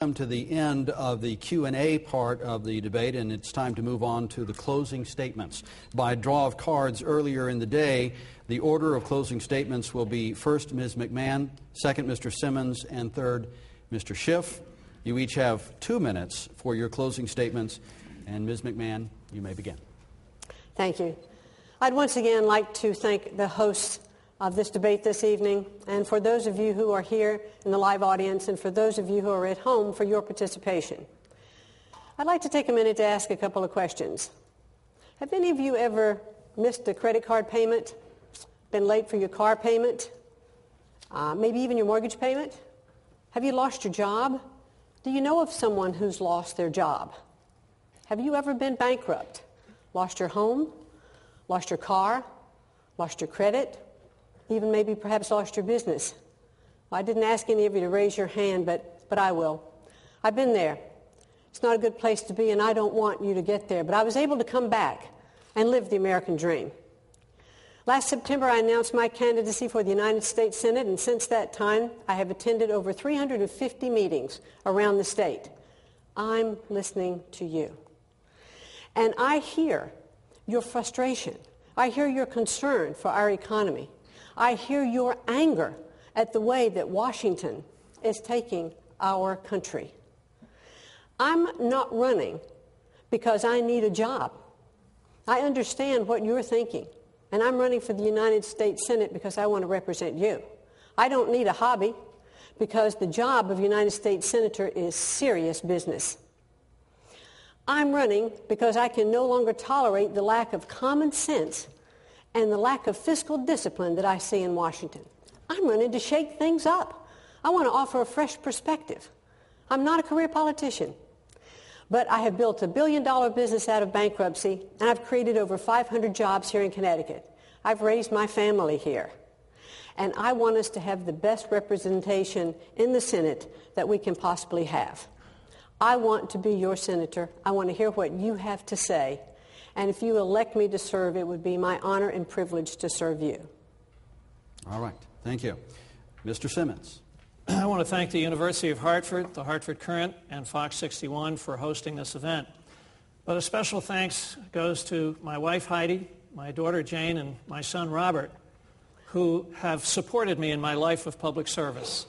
Come to the end of the Q&A part of the debate, and it's time to move on to the closing statements. By draw of cards earlier in the day, the order of closing statements will be first Ms. McMahon, second Mr. Simmons, and third Mr. Schiff. You each have 2 minutes for your closing statements, and Ms. McMahon, you may begin. Thank you. I'd once again like to thank the hosts of this debate this evening, and for those of you who are here in the live audience, and for those of you who are at home for your participation. I'd like to take a minute to ask a couple of questions. Have any of you ever missed a credit card payment, been late for your car payment, maybe even your mortgage payment? Have you lost your job? Do you know of someone who's lost their job? Have you ever been bankrupt, lost your home, lost your car, lost your credit, even maybe perhaps lost your business? Well, I didn't ask any of you to raise your hand, but I will. I've been there. It's not a good place to be, and I don't want you to get there. But I was able to come back and live the American dream. Last September, I announced my candidacy for the United States Senate, and since that time, I have attended over 350 meetings around the state. I'm listening to you. And I hear your frustration. I hear your concern for our economy. I hear your anger at the way that Washington is taking our country. I'm not running because I need a job. I understand what you're thinking, and I'm running for the United States Senate because I want to represent you. I don't need a hobby because the job of United States Senator is serious business. I'm running because I can no longer tolerate the lack of common sense and the lack of fiscal discipline that I see in Washington. I'm running to shake things up. I want to offer a fresh perspective. I'm not a career politician, but I have built $1 billion business out of bankruptcy, and I've created over 500 jobs here in Connecticut. I've raised my family here, and I want us to have the best representation in the Senate that we can possibly have. I want to be your senator. I want to hear what you have to say. And if you elect me to serve, it would be my honor and privilege to serve you. All right. Thank you. Mr. Simmons. I want to thank the University of Hartford, the Hartford Courant, and Fox 61 for hosting this event. But a special thanks goes to my wife, Heidi, my daughter, Jane, and my son, Robert, who have supported me in my life of public service.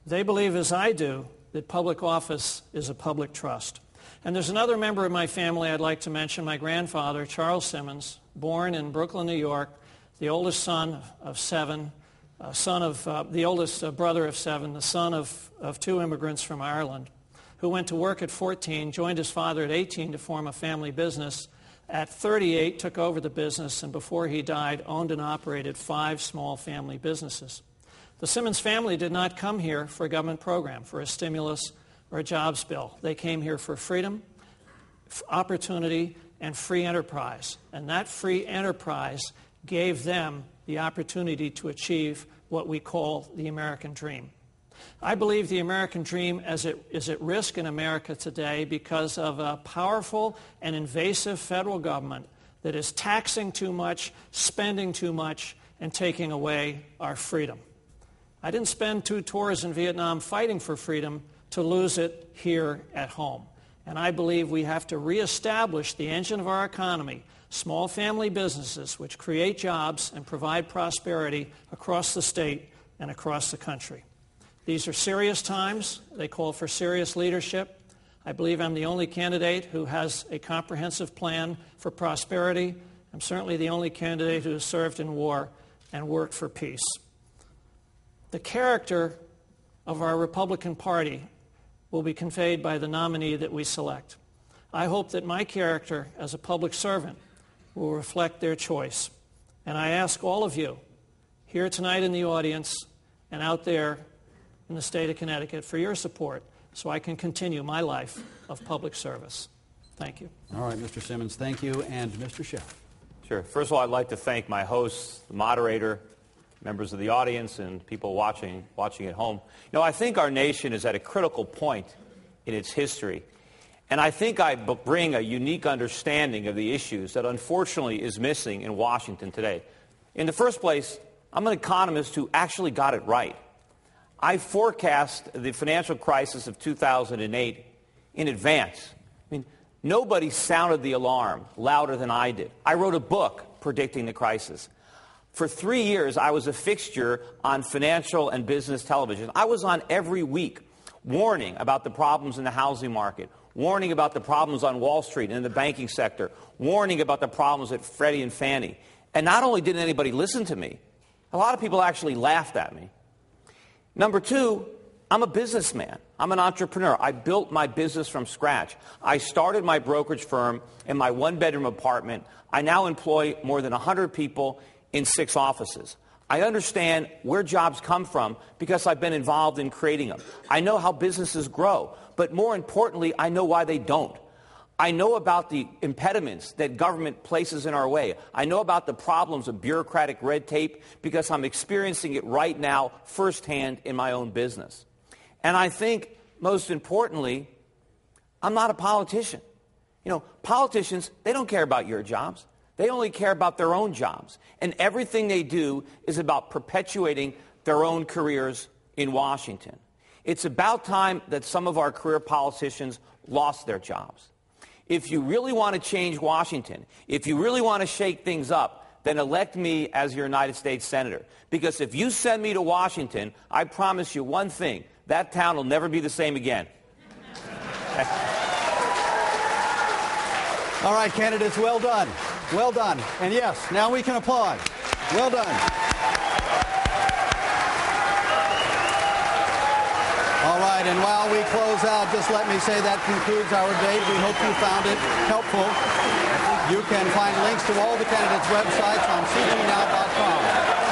They believe, as I do, that public office is a public trust. And there's another member of my family I'd like to mention, my grandfather, Charles Simmons, born in Brooklyn, New York, the oldest son of seven, the oldest brother of seven, the son of 2 immigrants from Ireland, who went to work at 14, joined his father at 18 to form a family business. At 38, took over the business, and before he died, owned and operated 5 small family businesses. The Simmons family did not come here for a government program, for a stimulus or a jobs bill. They came here for freedom, opportunity, and free enterprise. And that free enterprise gave them the opportunity to achieve what we call the American dream. I believe the American dream is at risk in America today because of a powerful and invasive federal government that is taxing too much, spending too much, and taking away our freedom. I didn't spend 2 tours in Vietnam fighting for freedom to lose it here at home. And I believe we have to reestablish the engine of our economy, small family businesses which create jobs and provide prosperity across the state and across the country. These are serious times. They call for serious leadership. I believe I'm the only candidate who has a comprehensive plan for prosperity. I'm certainly the only candidate who has served in war and worked for peace. The character of our Republican Party will be conveyed by the nominee that we select. I hope that my character as a public servant will reflect their choice. And I ask all of you here tonight in the audience and out there in the state of Connecticut for your support so I can continue my life of public service. Thank you. All right, Mr. Simmons, thank you. And Mr. Schiff. Sure. First of all, I'd like to thank my hosts, the moderator, members of the audience, and people watching at home. You know, I think our nation is at a critical point in its history. And I think I bring a unique understanding of the issues that unfortunately is missing in Washington today. In the first place, I'm an economist who actually got it right. I forecast the financial crisis of 2008 in advance. I mean, nobody sounded the alarm louder than I did. I wrote a book predicting the crisis. For 3 years, I was a fixture on financial and business television. I was on every week warning about the problems in the housing market, warning about the problems on Wall Street and in the banking sector, warning about the problems at Freddie and Fannie. And not only didn't anybody listen to me, a lot of people actually laughed at me. Number two, I'm a businessman. I'm an entrepreneur. I built my business from scratch. I started my brokerage firm in my one-bedroom apartment. I now employ more than 100 people in 6 offices. I understand where jobs come from because I've been involved in creating them. I know how businesses grow, but more importantly, I know why they don't. I know about the impediments that government places in our way. I know about the problems of bureaucratic red tape because I'm experiencing it right now firsthand in my own business. And I think, most importantly, I'm not a politician. You know, politicians, they don't care about your jobs. They only care about their own jobs. And everything they do is about perpetuating their own careers in Washington. It's about time that some of our career politicians lost their jobs. If you really want to change Washington, if you really want to shake things up, then elect me as your United States Senator. Because if you send me to Washington, I promise you one thing, that town will never be the same again. All right, candidates, well done. Well done. And yes, now we can applaud. Well done. All right, and while we close out, just let me say that concludes our debate. We hope you found it helpful. You can find links to all the candidates' websites on ctnow.com.